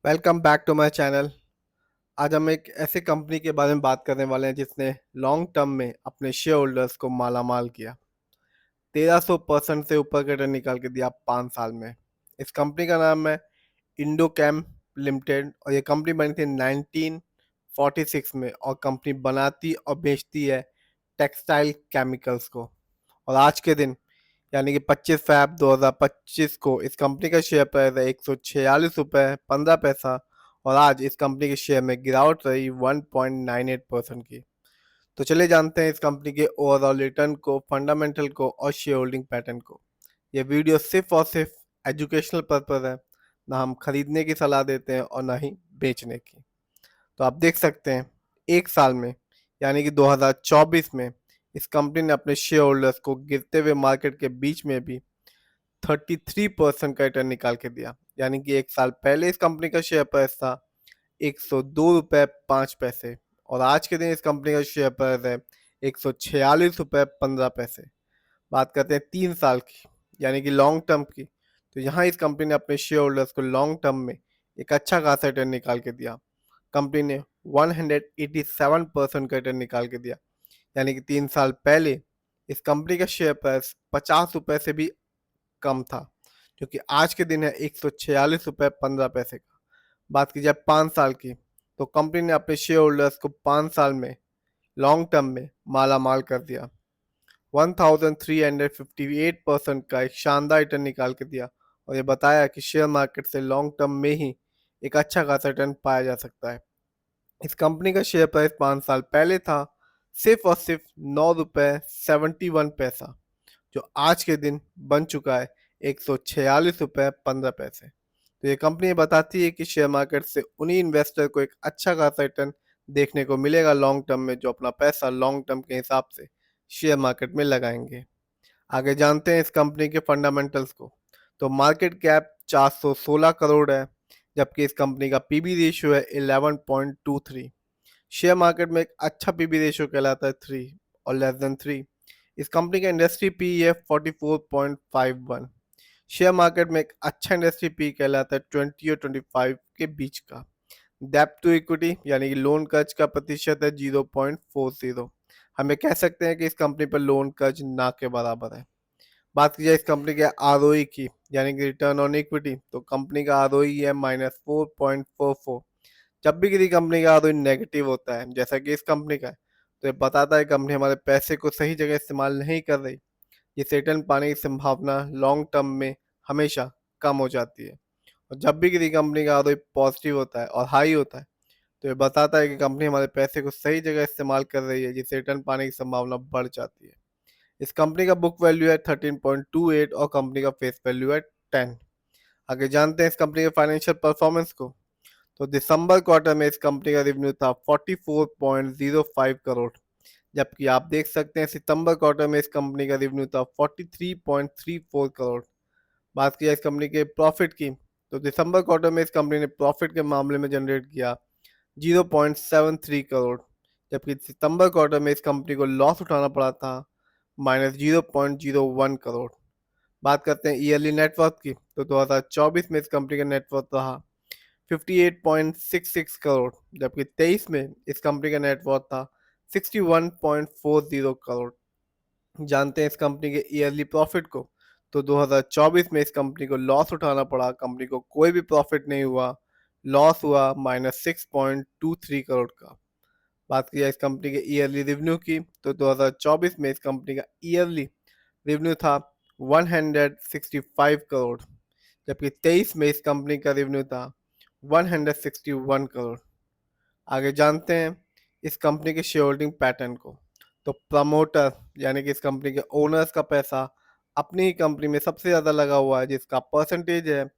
Welcome back to my channel. आज हम एक ऐसे कंपनी के बारे में बात करने वाले हैं जिसने लॉन्ग टर्म में अपने शेयर होल्डर्स को मालामाल किया। 1300% से ऊपर का रिटर्न निकाल के दिया 5 साल में। इस कंपनी का नाम है इंडोकैम लिमिटेड और ये कंपनी बनी थी 1946 में और कंपनी बनाती और बेचती है टेक्सटाइल केमिकल्स को। और आज के दिन यानी कि 25 फ़रवरी 2025 को इस कंपनी का शेयर प्राइस है 146 रुपये 15 पैसा। और आज इस कंपनी के शेयर में गिरावट रही 1.98% की। तो चलिए जानते हैं इस कंपनी के ओवरऑल रिटर्न को, फंडामेंटल को और शेयर होल्डिंग पैटर्न को। ये वीडियो सिर्फ और सिर्फ एजुकेशनल पर्पज़ है, ना हम खरीदने की सलाह देते हैं और ना ही बेचने की। तो आप देख सकते हैं एक साल में यानी कि 2024 में इस कंपनी ने अपने शेयर होल्डर्स को गिरते हुए मार्केट के बीच में भी 33% का रिटर्न निकाल के दिया। यानी कि एक साल पहले इस कंपनी का शेयर प्राइस था 102 रुपये 5 पैसे और आज के दिन इस कंपनी का शेयर प्राइस है 146 रुपये 15 पैसे। बात करते हैं 3 साल की यानी कि लॉन्ग टर्म की। तो यहाँ इस कंपनी ने अपने शेयर होल्डर्स को लॉन्ग टर्म में एक अच्छा खासा रिटर्न निकाल के दिया। कंपनी ने 187% का रिटर्न निकाल के दिया। यानी कि 3 साल पहले इस कंपनी का शेयर प्राइस 50 रुपये से भी कम था, जो कि आज के दिन है 146 रुपये 15 पैसे का। बात की जाए 5 साल की, तो कंपनी ने अपने शेयर होल्डर्स को 5 साल में लॉन्ग टर्म में माला माल कर दिया। 1358% का एक शानदार रिटर्न निकाल के दिया और ये बताया कि शेयर मार्केट से लॉन्ग टर्म में ही एक अच्छा खासा रिटर्न पाया जा सकता है। इस कंपनी का शेयर प्राइस 5 साल पहले था सिर्फ और सिर्फ 9 रुपये 71 पैसा, जो आज के दिन बन चुका है 146 रुपये 15 पैसे। तो ये कंपनी बताती है कि शेयर मार्केट से उन्हीं इन्वेस्टर को एक अच्छा खासा रिटर्न देखने को मिलेगा लॉन्ग टर्म में, जो अपना पैसा लॉन्ग टर्म के हिसाब से शेयर मार्केट में लगाएंगे। आगे जानते हैं इस कंपनी के फंडामेंटल्स को। तो मार्केट कैप 416 करोड़ है, जबकि इस कंपनी का पीबी रेशियो है 11.23। शेयर मार्केट में एक अच्छा पीबी रेशियो कहलाता है 3 और लेस देन 3। इस कंपनी का इंडस्ट्री पी है 44.51। शेयर मार्केट में एक अच्छा इंडस्ट्री पी कहलाता है 20 और 25 के बीच का। डेब्ट टू इक्विटी यानी कि लोन कर्ज का प्रतिशत है 0.40। हम ये कह सकते हैं कि इस कंपनी पर लोन कर्ज ना के बराबर है। बात की जाए इस कंपनी के आरओई की यानी कि रिटर्न ऑन इक्विटी, तो कंपनी का आरओई है -4.44। जब भी किसी कंपनी का आरओई नेगेटिव होता है जैसा कि इस कंपनी का है, तो ये बताता है कंपनी हमारे पैसे को सही जगह इस्तेमाल नहीं कर रही, जिससे रिटर्न पाने की संभावना लॉन्ग टर्म में हमेशा कम हो जाती है। और जब भी किसी कंपनी का आरओई पॉजिटिव होता है और हाई होता है, तो ये बताता है कि कंपनी हमारे पैसे को सही जगह इस्तेमाल कर रही है, जिससे रिटर्न पाने की संभावना बढ़ जाती है। इस कंपनी का बुक वैल्यू है 13.28 और कंपनी का फेस वैल्यू है 10। आगे जानते हैं इस कंपनी के फाइनेंशियल परफॉर्मेंस को। तो दिसंबर क्वार्टर में इस कंपनी का रेवेन्यू था 44.05 करोड़, जबकि आप देख सकते हैं सितंबर क्वार्टर में इस कंपनी का रेवेन्यू था 43.34 करोड़। बात किया इस कंपनी के प्रॉफिट की, तो दिसंबर क्वार्टर में इस कंपनी ने प्रॉफिट के मामले में जनरेट किया 0.73 करोड़, जबकि सितंबर क्वार्टर में इस कंपनी को लॉस उठाना पड़ा था -0.01 करोड़। बात करते हैं ईयरली नेटवर्थ की, तो 2024 में इस कंपनी का नेटवर्थ रहा 58.66 करोड़, जबकि 23 में इस कंपनी का नेटवर्थ था 61.40 करोड़। जानते हैं इस कंपनी के ईयरली प्रॉफिट को, तो 2024 में इस कंपनी को लॉस उठाना पड़ा, कंपनी को कोई भी प्रॉफिट नहीं हुआ, लॉस हुआ -6.23 करोड़ का। बात की जाए इस कंपनी के ईयरली रेवेन्यू की, तो 2024 में इस कंपनी का ईयरली रेवेन्यू था 165 करोड़, जबकि 23 में इस कंपनी का रेवेन्यू था 161 करोड़। आगे जानते हैं इस कंपनी के शेयर होल्डिंग पैटर्न को। तो प्रमोटर यानी कि इस कंपनी के ओनर्स का पैसा अपनी ही कंपनी में सबसे ज़्यादा लगा हुआ है, जिसका परसेंटेज है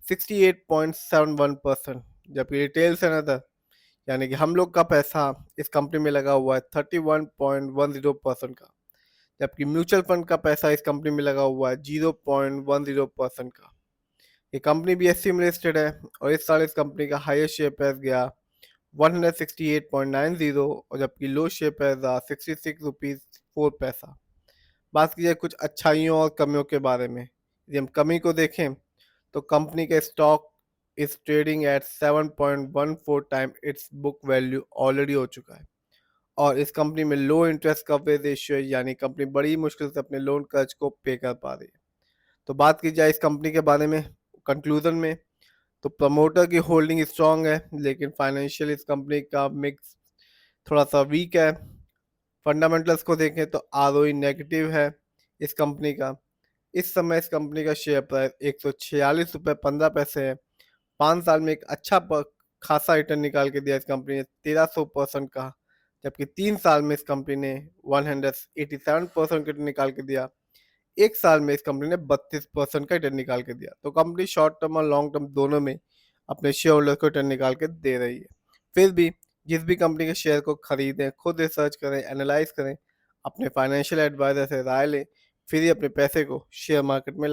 68.71%। जबकि रिटेल्स एंड अदर यानी कि हम लोग का पैसा इस कंपनी में लगा हुआ है 31.10% का, जबकि म्यूचुअल फंड का पैसा इस कंपनी में लगा हुआ है 0.10% का। ये कंपनी BSE में लिस्टेड है और इस साल इस कंपनी का हाईएस्ट शेयर प्राइस गया 168.90 और जबकि लो शेयर प्राइस रहा 66 रुपीज़ 4 पैसा। बात की जाए कुछ अच्छाइयों और कमियों के बारे में। यदि हम कमी को देखें, तो कंपनी के stock is trading at 7.14 time it's book value already हो चुका है। और इस कंपनी में लो इंटरेस्ट कवरेज रेशियो है, यानी कंपनी बड़ी मुश्किल से अपने लोन कर्ज को पे कर पा रही है। तो बात की जाए इस कंपनी के बारे में कंक्लूजन में, तो प्रमोटर की होल्डिंग स्ट्रांग है, लेकिन फाइनेंशियल इस कंपनी का मिक्स थोड़ा सा वीक है। फंडामेंटल्स को देखें तो आरओई नेगेटिव है इस कंपनी का। इस समय इस कंपनी का शेयर प्राइस 146 रुपये 15 पैसे है। 5 साल में एक अच्छा खासा रिटर्न निकाल के दिया इस कंपनी ने 1300% का, जबकि 3 साल में इस कंपनी ने 187% का रिटर्न निकाल के दिया। 1 साल में इस कंपनी ने 32% का रिटर्न निकाल के दिया। तो कंपनी शॉर्ट टर्म और लॉन्ग टर्म दोनों में अपने शेयर होल्डर को रिटर्न निकाल के दे रही है। फिर भी जिस भी कंपनी के शेयर को खरीदें, खुद रिसर्च करें, एनालाइज करें, अपने फाइनेंशियल एडवाइजर से राय लें, फिर ही अपने पैसे को शेयर मार्केट में